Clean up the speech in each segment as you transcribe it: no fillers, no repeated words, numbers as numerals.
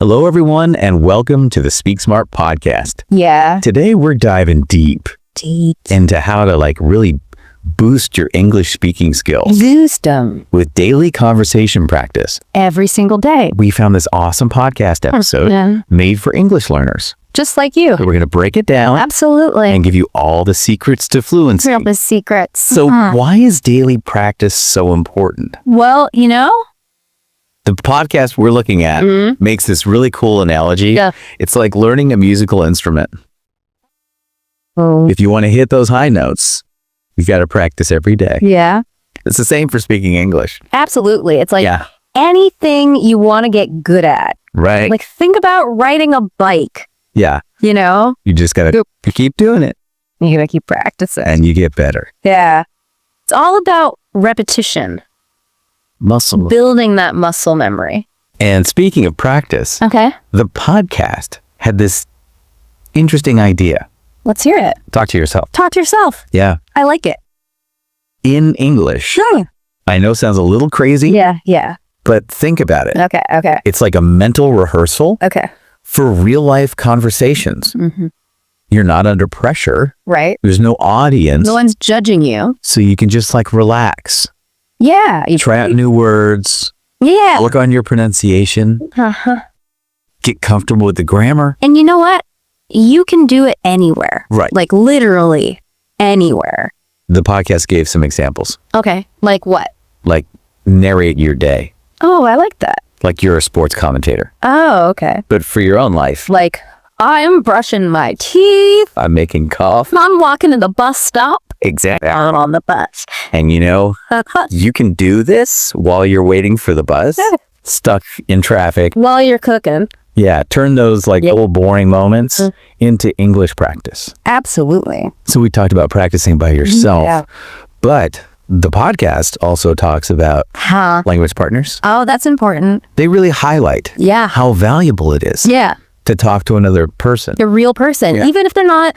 Hello, everyone, and welcome to the Speak Smart podcast. Yeah. Today, we're diving deep into how to really boost your English speaking skills. Boost them. With daily conversation practice. Every single day. We found this awesome podcast episode made for English learners. Just like you. So we're going to break it down. Absolutely. And give you all the secrets to fluency. All the secrets. So why is daily practice so important? Well, The podcast we're looking at makes this really cool analogy. Yeah. It's like learning a musical instrument. If you want to hit those high notes, you've got to practice every day. Yeah. It's the same for speaking English. Absolutely. It's like anything you want to get good at. Right. Like think about riding a bike. Yeah. You just got to keep doing it. You got to keep practicing. And you get better. Yeah. It's all about repetition. Muscle. Building that muscle memory. And speaking of practice, Okay. the podcast had this interesting idea. Let's hear it. Talk to yourself. Talk to yourself. Yeah. I like it. In English. I know sounds a little crazy. Yeah. But think about it. Okay. It's like a mental rehearsal Okay. for real life conversations. Mm-hmm. You're not under pressure. Right. There's no audience. No one's judging you. So you can just relax. Yeah. Try out new words. Yeah. Work on your pronunciation. Uh-huh. Get comfortable with the grammar. And you know what? You can do it anywhere. Right. Like literally anywhere. The podcast gave some examples. Okay. Like what? Like narrate your day. Oh, I like that. Like you're a sports commentator. Oh, okay. But for your own life. Like I'm brushing my teeth. I'm making coffee. I'm walking to the bus stop. Exactly. I'm on the bus. And you can do this while you're waiting for the bus. Stuck in traffic. While you're cooking. Yeah. Turn those little boring moments into English practice. Absolutely. So we talked about practicing by yourself. Yeah. But the podcast also talks about language partners. Oh, that's important. They really highlight how valuable it is to talk to another person. A real person, even if they're not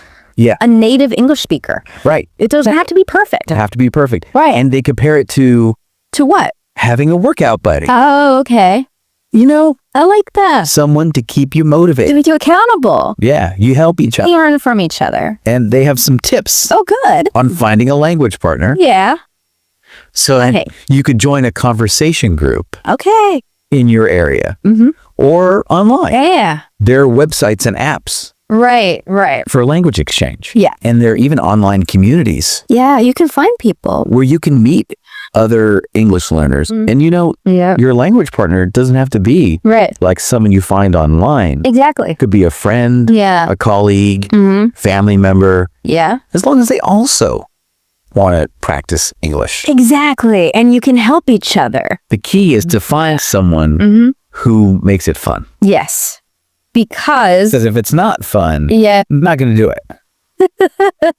a native English speaker. Right. It doesn't have to be perfect. Have to be perfect. Right. And they compare it to what? having a workout buddy. Oh, okay. I like that. Someone to keep you motivated. To make you accountable. Yeah. You help each other. Learn from each other. And they have some tips Oh, good. on finding a language partner. Yeah. So you could join a conversation group Okay. in your area or online. Yeah. There are websites and apps Right. for language exchange. Yeah. And there are even online communities Yeah, you can find people. where you can meet other English learners. And Yeah. your language partner doesn't have to be Right. like someone you find online. Exactly. It could be a friend, Yeah. a colleague, Mm-hmm. family member, Yeah. as long as they also want to practice English. Exactly. And you can help each other. The key is to find someone who makes it fun. Yes. Because Because if it's not fun, yeah. I'm not going to do it.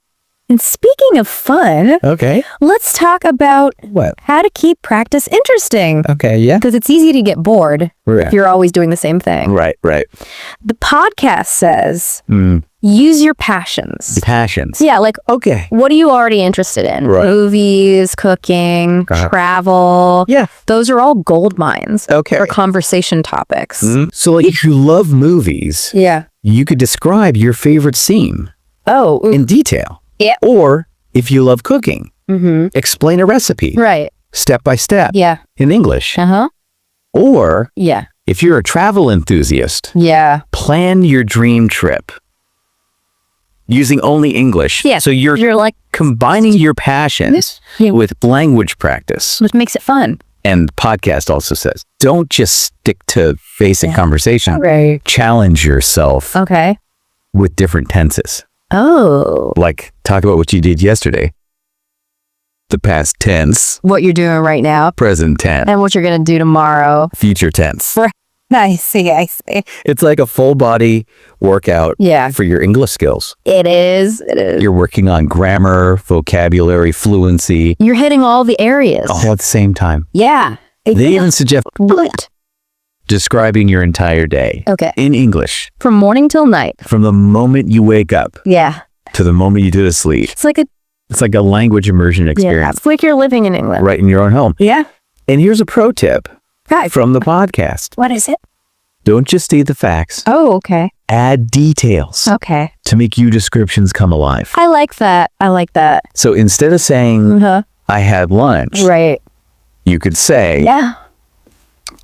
And speaking of fun, Okay. let's talk about What? how to keep practice interesting. Okay, yeah. Because it's easy to get bored Right. if you're always doing the same thing. Right. The podcast says use your passions. Passions. Yeah, like Okay. what are you already interested in? Right. Movies, cooking, travel. Yeah. Those are all gold mines Okay. for conversation topics. So if you love movies, Yeah. you could describe your favorite scene Oh, in detail. Yeah. Or if you love cooking, explain a recipe right. step by step Yeah. in English. Uh-huh. Or Yeah. if you're a travel enthusiast, Yeah. plan your dream trip using only English. Yeah. So you're like, combining your passions with language practice. which makes it fun. And the podcast also says, don't just stick to basic conversation. Right. Challenge yourself Okay. with different tenses. Oh. Like talk about what you did yesterday. The past tense, What you're doing right now present tense, and what you're going to do tomorrow. future tense. I see. It's like a full body workout Yeah. for your English skills. It is. You're working on grammar, vocabulary, fluency, You're hitting all the areas. all at the same time. Yeah. They even suggest What? describing your entire day Okay. in English From morning till night. from the moment you wake up Yeah. to the moment you go to sleep. It's like It's like a language immersion experience it's like you're living in England. right in your own home. Yeah. And here's a pro tip Okay. from the podcast. What is it? Don't just state the facts. Oh, okay. Add details Okay. to make your descriptions come alive. I like that. I like that. So instead of saying, I had lunch, Right. you could say, Yeah.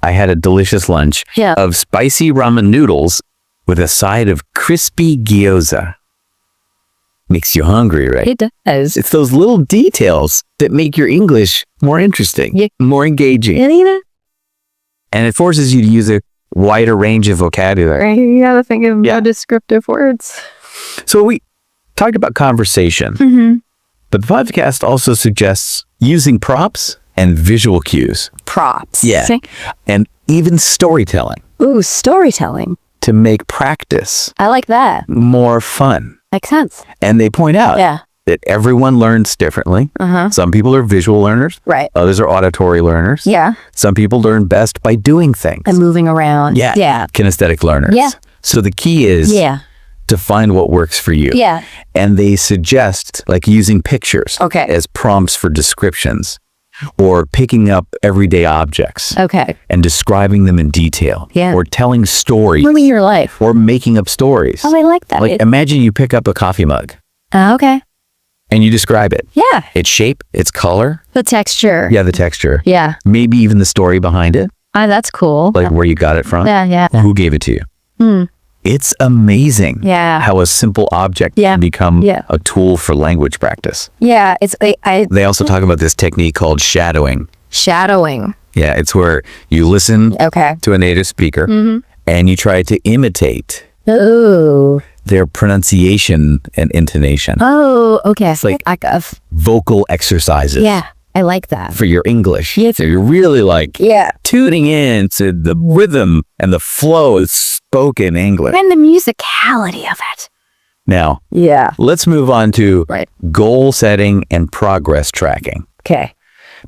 I had a delicious lunch Yeah. of spicy ramen noodles with a side of crispy gyoza. Makes you hungry, right? It does. It's those little details that make your English more interesting, Yeah. more engaging. And it forces you to use a wider range of vocabulary. Right. You gotta think of Yeah. descriptive words. So we talked about conversation, but the podcast also suggests using props and visual cues. Props. Yeah. And even storytelling Ooh, storytelling. to make practice I like that. more fun. Makes sense. And they point out Yeah. that everyone learns differently. Some people are visual learners. Right. Others are auditory learners. Yeah. Some people learn best by doing things. And moving around. Yeah. Yeah. Kinesthetic learners. Yeah. So the key is Yeah. to find what works for you. Yeah. And they suggest like using pictures Okay. as prompts for descriptions or picking up everyday objects Okay. and describing them in detail. Yeah. Or telling stories Living your life. or making up stories. Oh, I like that. Like imagine you pick up a coffee mug Okay. and you describe it. Yeah. Its shape, its color. The texture. Yeah, the texture. Yeah. Maybe even the story behind it, That's cool. like where you got it from. Yeah. Yeah. Who gave it to you? It's amazing Yeah. how a simple object Yeah. can become Yeah. a tool for language practice. Yeah. It's I They also talk about this technique called shadowing. shadowing. Yeah, it's where you listen Okay. to a native speaker and you try to imitate Oh. their pronunciation and intonation. Oh. Okay. like- of. Vocal exercises Yeah. I like that. for your English. Yeah. So you're really like Yeah. tuning in to the rhythm and the flow of spoken English. And the musicality of it. Now, Yeah. let's move on to Right. goal setting and progress tracking. Okay.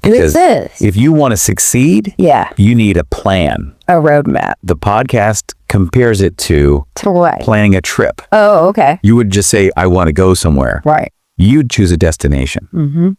Because This is. if you want to succeed, Yeah. you need a plan. A roadmap. The podcast compares it to To what? planning a trip. Oh, okay. You would just say, I want to go somewhere. Right. You'd choose a destination,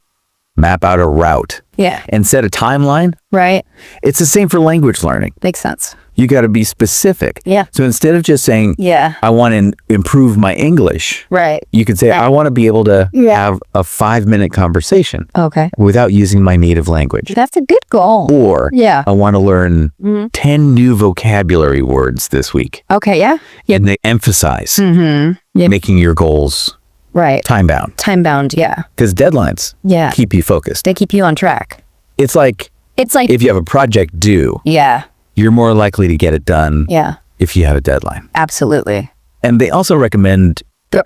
map out a route, Yeah. and set a timeline. Right. It's the same for language learning. Makes sense. You got to be specific. Yeah. So instead of just saying, Yeah. I want to improve my English, Right. you could say, I want to be able to Yeah. have a 5-minute conversation Okay. without using my native language. That's a good goal. Or Yeah. I want to learn 10 new vocabulary words this week. Okay. Yeah. And they emphasize Yeah. making your goals Right. time bound Time bound. Yeah. because deadlines Yeah. keep you focused. They keep you on track. It's like It's like. if you have a project due, Yeah. you're more likely to get it done Yeah. if you have a deadline. Absolutely. And they also recommend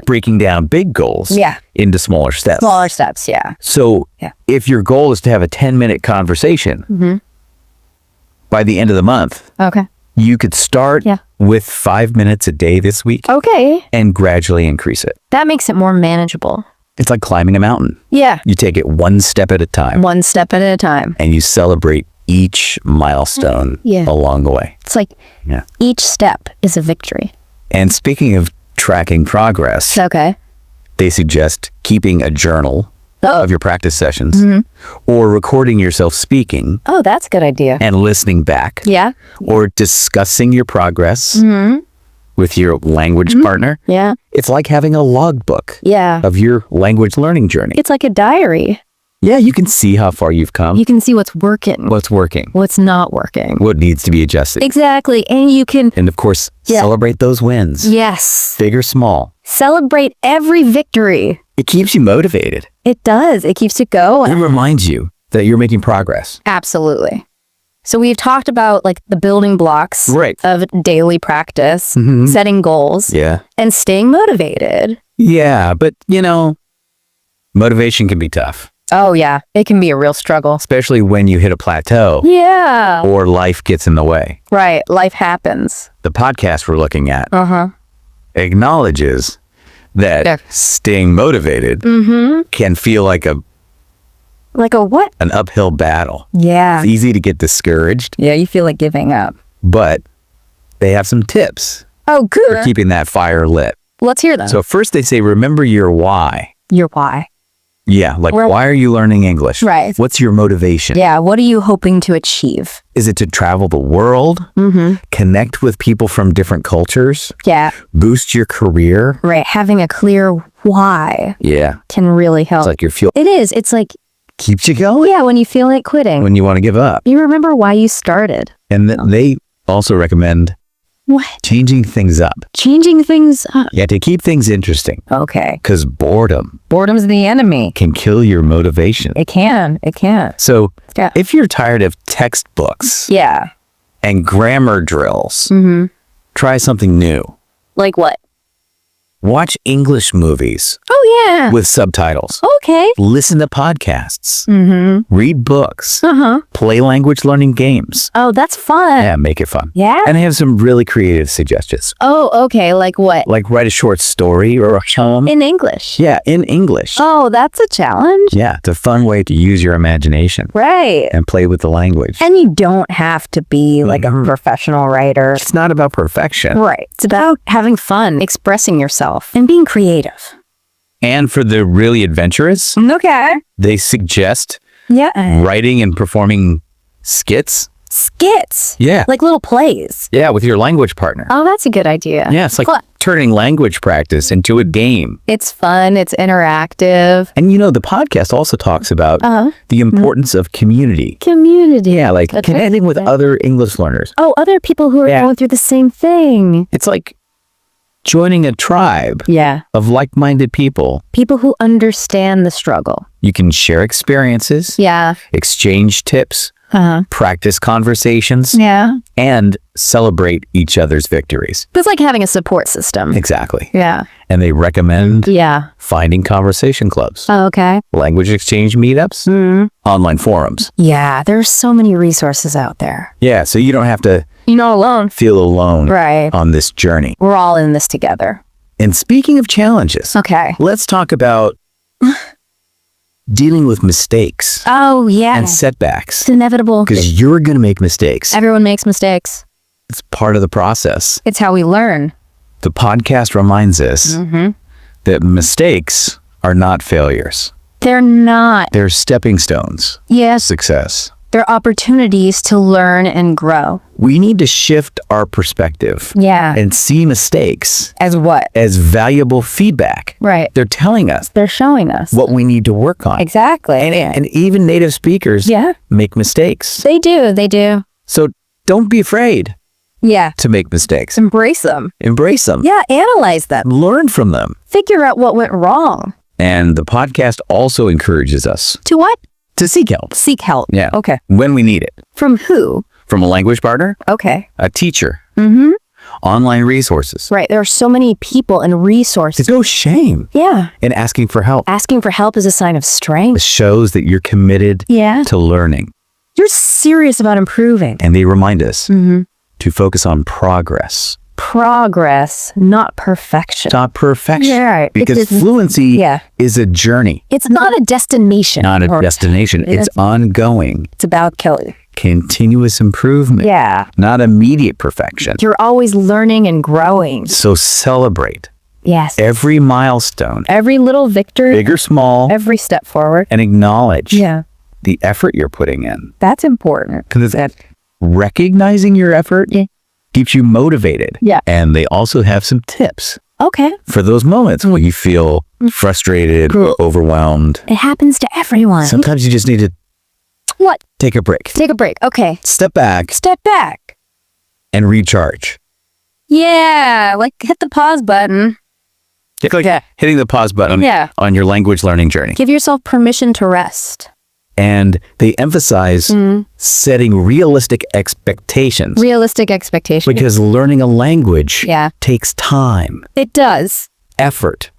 breaking down big goals Yeah. into smaller steps. Smaller steps. Yeah. So Yeah. if your goal is to have a 10-minute conversation by the end of the month, Okay. you could start Yeah. with 5 minutes a day this week Okay. and gradually increase it. That makes it more manageable. It's like climbing a mountain. Yeah. You take it one step at a time One step at a time. and you celebrate each milestone Yeah. along the way. It's like Yeah. each step is a victory. And speaking of tracking progress, Okay. they suggest keeping a journal Oh. of your practice sessions or recording yourself speaking Oh, that's a good idea. and listening back Yeah. or discussing your progress with your language partner. Yeah. It's like having a logbook Yeah. of your language learning journey. It's like a diary. Yeah, you can see how far you've come, You can see what's working, what's working, what's not working. what needs to be adjusted. Exactly. And you can, And of course, Yeah. celebrate those wins, yes, big or small. celebrate every victory. It keeps you motivated. It does. It keeps it going. It reminds you that you're making progress. Absolutely. So we've talked about like the building blocks Right. of daily practice, Mhm. setting goals, Yeah. and staying motivated. Yeah, but motivation can be tough, Oh, yeah. It can be a real struggle. especially when you hit a plateau Yeah. or life gets in the way. Right. Life happens. The podcast we're looking at Uh-huh. acknowledges that Yeah. staying motivated can feel like Like a what? an uphill battle. Yeah. It's easy to get discouraged, Yeah, you feel like giving up. but they have some tips Oh, for good. keeping that fire lit. Let's hear them. So first they say, remember your why. Your why. Yeah, like why are you learning English? Right. What's your motivation? Yeah, what are you hoping to achieve? Is it to travel the world? Connect with people from different cultures? Yeah, Boost your career? right. Having a clear why Yeah. can really help. It's like your fuel It is. It's like, keeps you going yeah, when you feel like quitting, when you want to give up. you remember why you started. And then they also recommend What? changing things up. Changing things up. Yeah, to keep things interesting. Okay. Because boredom Boredom's the enemy. can kill your motivation. It can. It can. So Yeah. if you're tired of textbooks Yeah. and grammar drills, try something new. Like what? Watch English movies Oh, yeah. with subtitles. Okay. Listen to podcasts. Read books. Uh-huh. Play language learning games. Oh, that's fun. Yeah, make it fun. Yeah? And I have some really creative suggestions. Oh, okay. Like what? Like write a short story or a poem. In English. Yeah, in English. Oh, that's a challenge. Yeah, it's a fun way to use your imagination Right. and play with the language. And you don't have to be like a professional writer. It's not about perfection. Right. It's about having fun, expressing yourself, and being creative. And for the really adventurous, Okay. they suggest Yeah. writing and performing skits. Skits. Yeah. Like little plays. Yeah, with your language partner. Oh, that's a good idea. Yeah, it's like Cool. turning language practice into a game. It's fun. It's interactive. And the podcast also talks about the importance of community. Community. Yeah, like Okay. connecting with other English learners. Oh, other people who are Yeah. going through the same thing. It's like joining a tribe Yeah. of like-minded people. People who understand the struggle. You can share experiences, Yeah. exchange tips, Uh-huh. practice conversations, Yeah. and celebrate each other's victories. It's like having a support system. Exactly. Yeah. And they recommend Yeah. finding conversation clubs, Oh, okay. language exchange meetups, online forums. Yeah. There's so many resources out there. Yeah, so you don't have to You're not alone. feel alone Right. on this journey. We're all in this together. And speaking of challenges, Okay. let's talk about dealing with mistakes Oh, yeah. and setbacks. It's inevitable. Because you're going to make mistakes. Everyone makes mistakes. It's part of the process. It's how we learn. The podcast reminds us that mistakes are not failures. They're not. They're stepping stones to Yes. success. They're opportunities to learn and grow. We need to shift our perspective Yeah. and see mistakes As what? as valuable feedback. Right. They're telling us They're showing us. what we need to work on. Exactly. And even native speakers Yeah. make mistakes. They do. They do. So don't be afraid Yeah. to make mistakes. Embrace them. Embrace them. Yeah. Analyze them. Learn from them. Figure out what went wrong. And the podcast also encourages us To what? to seek help. Seek help. Yeah. Okay. When we need it. From who? From a language partner, Okay. a teacher, Mm-hmm. online resources. Right. There are so many people and resources. There's no shame Yeah. in asking for help. Asking for help is a sign of It strength. shows that you're committed Yeah. to learning. You're serious about improving. And they remind us to focus on progress, Progress, not perfection. not perfection. Yeah, right. Because It's just- fluency yeah. is a journey, It's not a destination. not a Or- destination. It's ongoing, It's about killing. continuous improvement, Yeah. not immediate perfection. You're always learning and growing. So celebrate Yes. every milestone, Every little victory, big or small, every step forward. and acknowledge Yeah. the effort you're putting in. That's important. Because that recognizing your effort Yeah. keeps you motivated. Yeah. And they also have some tips Okay. for those moments when you feel frustrated or overwhelmed. It happens to everyone. Sometimes you just need to What? take a break, Take a break. Okay. step back, Step back. and recharge. Yeah. Like hit the pause button. It's like Yeah. hitting the pause button Yeah. on your language learning journey. Give yourself permission to rest. And they emphasize setting realistic expectations Realistic expectations. because learning a language Yeah. takes time, It does. effort,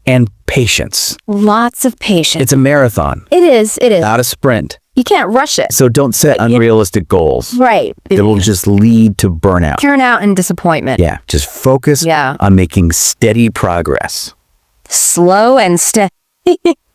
and patience. Lots of patience. It's a marathon, It is. It is. not a sprint. You can't rush it. So don't set unrealistic goals. Right. It will just lead to burnout. Turn out in disappointment. Yeah, just focus Yeah. on making steady progress Slow and steady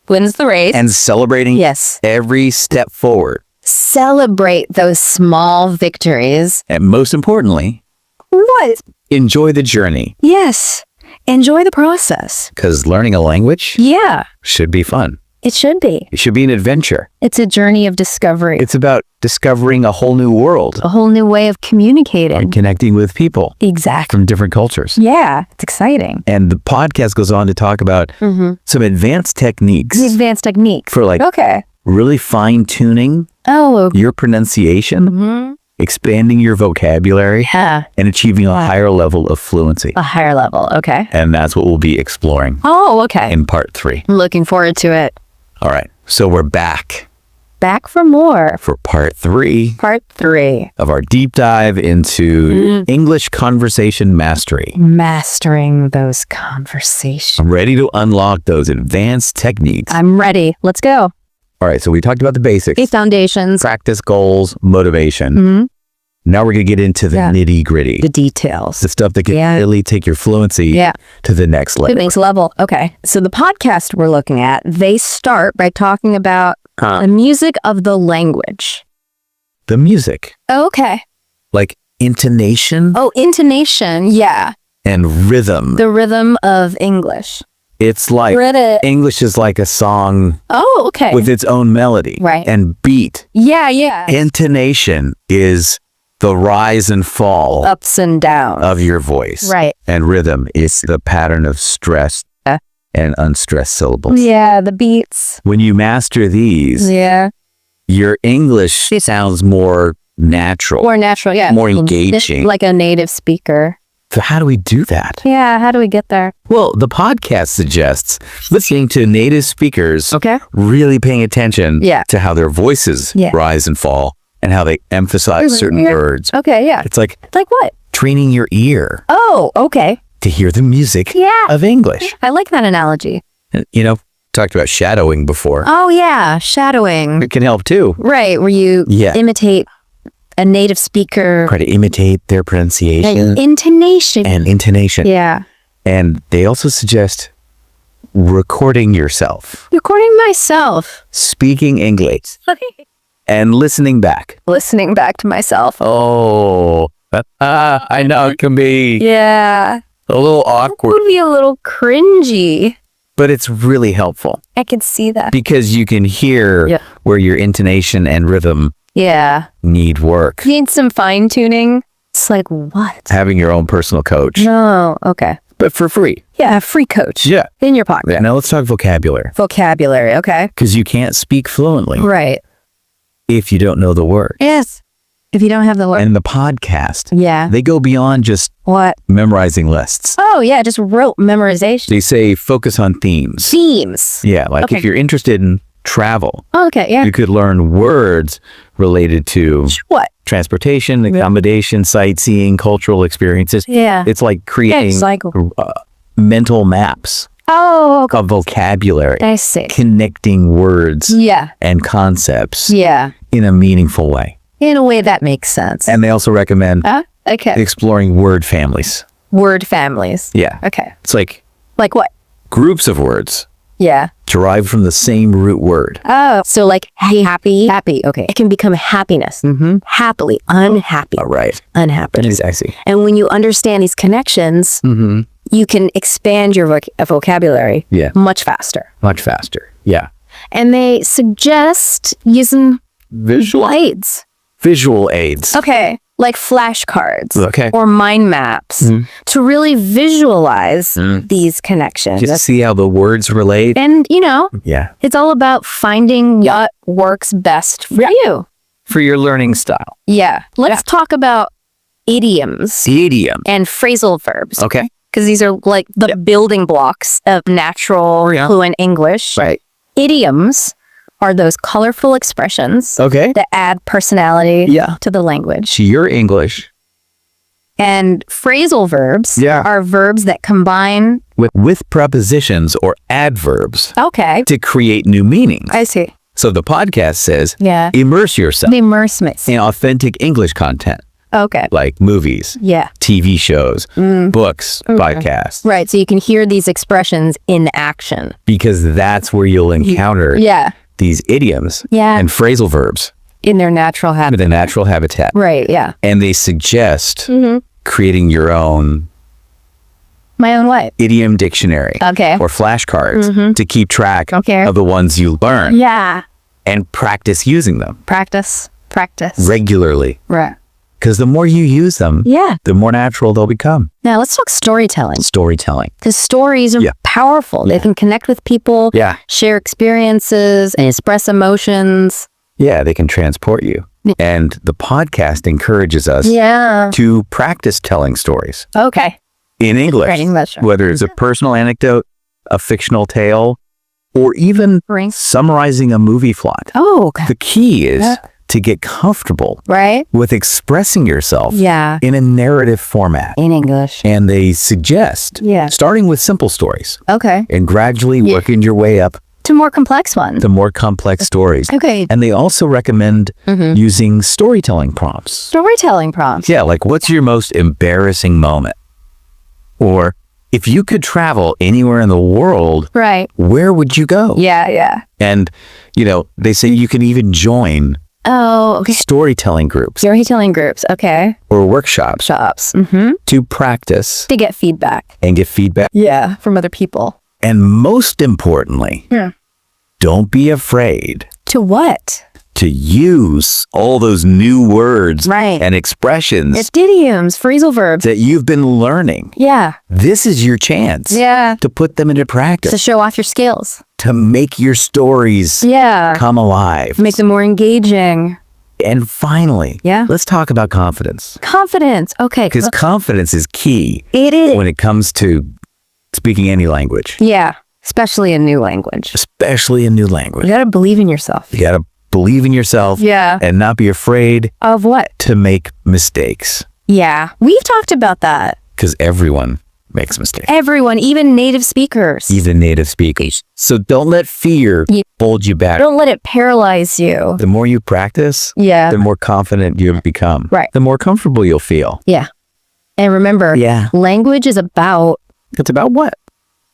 wins the race. and celebrating Yes. every step forward. Celebrate those small victories. And most importantly, What? enjoy the journey. Yes. Enjoy the process. Because learning a language Yeah, should be fun. it should be. It should be an adventure. It's a journey of discovery. It's about discovering a whole new world a whole new way of communicating. and connecting with people Exactly. from different cultures. Yeah, it's exciting. And the podcast goes on to talk about some advanced techniques The advanced technique. for like Okay. really fine-tuning Oh, your pronunciation, expanding your vocabulary, yeah. and achieving a higher level of fluency. A higher level. Okay. And that's what we'll be exploring Oh, okay. in part 3. I'm looking forward to it. All right. So we're back Back for more. for part 3 Part 3. of our deep dive into English conversation mastery. Mastering those conversations. I'm ready to unlock those advanced techniques. I'm ready. Let's go. All right. So we talked about the basics, These foundations. practice, goals, motivation. Now we're going to get into the nitty gritty. The details. The stuff that can Yeah. really take your fluency Yeah. to the next The level. next level. Okay. So the podcast we're looking at, they start by talking about the music of the language. The music, Okay. like intonation Oh, intonation. Yeah. and rhythm. The rhythm of English. It's like Read it. English is like a song Oh, okay. with its own melody Right. and beat. Yeah, yeah. Intonation is the rise and fall Ups and downs. of your voice. Right. And rhythm is the pattern of stressed and unstressed syllables. Yeah, the beats. When you master these, Yeah. your English sounds more natural. More natural, yeah. More engaging. Like a native speaker. So how do we do that? Yeah, how do we get there? Well, the podcast suggests listening to native speakers, Okay. really paying attention Yeah. to how their voices Yeah. rise and fall and how they emphasize certain Yeah. words. Okay, yeah. It's like Like what? training your ear Oh, okay. to hear the music Yeah. of English. I like that analogy. You know, talked about shadowing before. Oh, yeah. Shadowing. It can help too. Right, where you Yeah. imitate a native speaker. Try to imitate their pronunciation And intonation. and intonation. Yeah. And they also suggest recording yourself, Recording myself. speaking English, and listening back. Listening back to myself. Oh, I know it can be Yeah. a little It awkward, would be a little cringy. but it's really helpful I could see that. because you can hear Yeah. where your intonation and rhythm Yeah. need work. Need some fine tuning. It's like, what? Having your own personal coach, No. Okay. but for free. Yeah, a free coach. Yeah. In your pocket. Now let's talk vocabulary Vocabulary. Okay. because you can't speak fluently Right. if you don't know the word. Yes. If you don't have the word. And the podcast, Yeah. they go beyond just What? memorizing lists. Oh, yeah. Just rote memorization. They say focus on themes. Themes. Yeah, like Okay. if you're interested in travel, Oh, okay. Yeah. you could learn words related to What? transportation, accommodation, sightseeing, cultural experiences. Yeah. It's like Yeah, creating just like, mental maps oh, okay. of vocabulary, I see. connecting words Yeah. and concepts Yeah. in a meaningful way. In a way that makes sense. And they also recommend Okay. exploring word families. Word families. Yeah. Okay. It's like Like what? groups of words Yeah. derived from the same root word. Oh, so like happy. Happy. Okay. It can become happiness. Happily. Unhappy. All right. Unhappy. I see. And when you understand these connections, you can expand your vocabulary Yeah. much faster. Much faster. Yeah. And they suggest using Visual aids. okay, like flashcards Okay. or mind maps to really visualize these connections. Just see how the words relate. And, Yeah. it's all about finding what works best for you. For your learning style. Yeah. Let's talk about idioms Idiom. and phrasal verbs. Okay. Because these are like the building blocks of natural, fluent English. Right. Idioms are those colorful expressions Okay. that add personality Yeah. to the language. To your English. And phrasal verbs Yeah. are verbs that combine. With prepositions or adverbs Okay. to create new meanings. I see. So the podcast says, Yeah. immerse yourself The immersements. in authentic English content Okay. like movies, Yeah. TV shows, books, podcasts, Right. So you can hear these expressions in action. because that's where you'll encounter Yeah. these idioms Yeah. and phrasal verbs In their natural in habitat. the natural habitat. Right. Yeah. And they suggest creating your own My own what? idiom dictionary. Okay. Or flashcards to keep track Okay. of the ones you learn Yeah. and practice using them Practice. regularly. Right. Because the more you use them, Yeah. the more natural they'll become. Now let's talk storytelling. Storytelling. Because stories are Yeah. powerful. They can connect with people, Yeah. share experiences, and express emotions. Yeah, they can transport you. And the podcast encourages us Yeah. to practice telling stories Okay. in English, Right, English. whether it's a personal anecdote, a fictional tale, or even summarizing a movie plot. Oh, okay. The key is to get comfortable Right? with expressing yourself Yeah. in a narrative format. In English. And they suggest starting with simple stories Okay. and gradually working your way up To more complex ones. to more complex stories. Okay. And they also recommend using storytelling prompts. Storytelling prompts. Yeah, like what's your most embarrassing moment? Or if you could travel anywhere in the world, Right. where would you go? Yeah. And, they say you can even join Oh, okay. storytelling groups Storytelling groups. Okay. or workshops Shops. to practice To get feedback. and get feedback. Yeah. From other people. And most importantly, don't be afraid To what? to use all those new words Right. and expressions It's idioms, phrasal verbs. that you've been learning. Yeah. This is your chance Yeah. to put them into practice, To show off your skills. to make your stories Yeah. come alive. Make them more engaging. And finally, let's talk about confidence. Confidence. Okay. Because confidence is key It is. when it comes to speaking any language, Yeah. Especially a new language. especially a new language. You gotta believe in yourself. You got to believe in yourself Yeah. and not be afraid Of what? to make mistakes, Yeah. We've talked about that. because everyone makes mistakes, Everyone, even native speakers. even native speakers. So don't let fear hold you back. Don't let it paralyze you. The more you practice, Yeah. the more confident you become. Right. The more comfortable you'll feel. Yeah. And remember, language is about It's about what?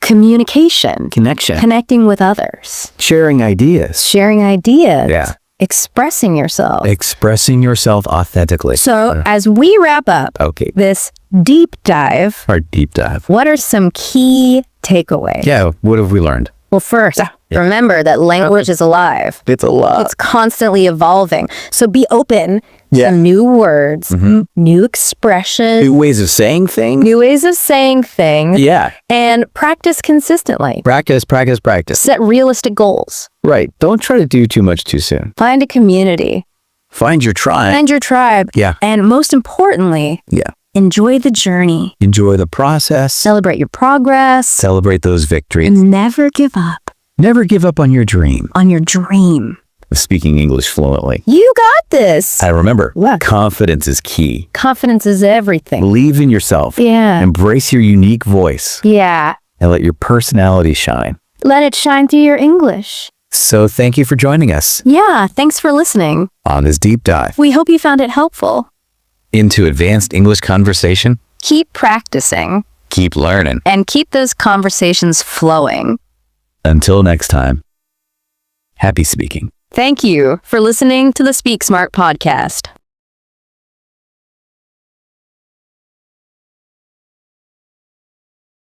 communication, Connection. connecting with others, Sharing ideas. sharing ideas, Yeah. expressing yourself. Expressing yourself authentically. So as we wrap up Okay. this deep dive, Our deep dive. what are some key takeaways? Yeah. What have we learned? Well, first, remember that language is alive. It's a lot. It's constantly evolving. So be open to new words, new expressions, New ways of saying things. new ways of saying things, Yeah. and practice consistently. Practice, practice, practice. Set realistic goals. Right. Don't try to do too much too soon. Find a community. Find your tribe. Find your tribe. Yeah. And most importantly, Yeah. enjoy the journey. Enjoy the process. Celebrate your progress. Celebrate those victories. And never give up Never give up on your dream on your dream. of speaking English fluently. You got this. And remember, What? confidence is key. Confidence is everything. Believe in yourself. Yeah. Embrace your unique voice Yeah. and let your personality shine. Let it shine through your English. So thank you for joining us Yeah. Thanks for listening. on this deep dive We hope you found it helpful. into advanced English conversation. Keep practicing Keep learning. and keep those conversations flowing. Until next time, happy speaking. Thank you for listening to the Speak Smart podcast.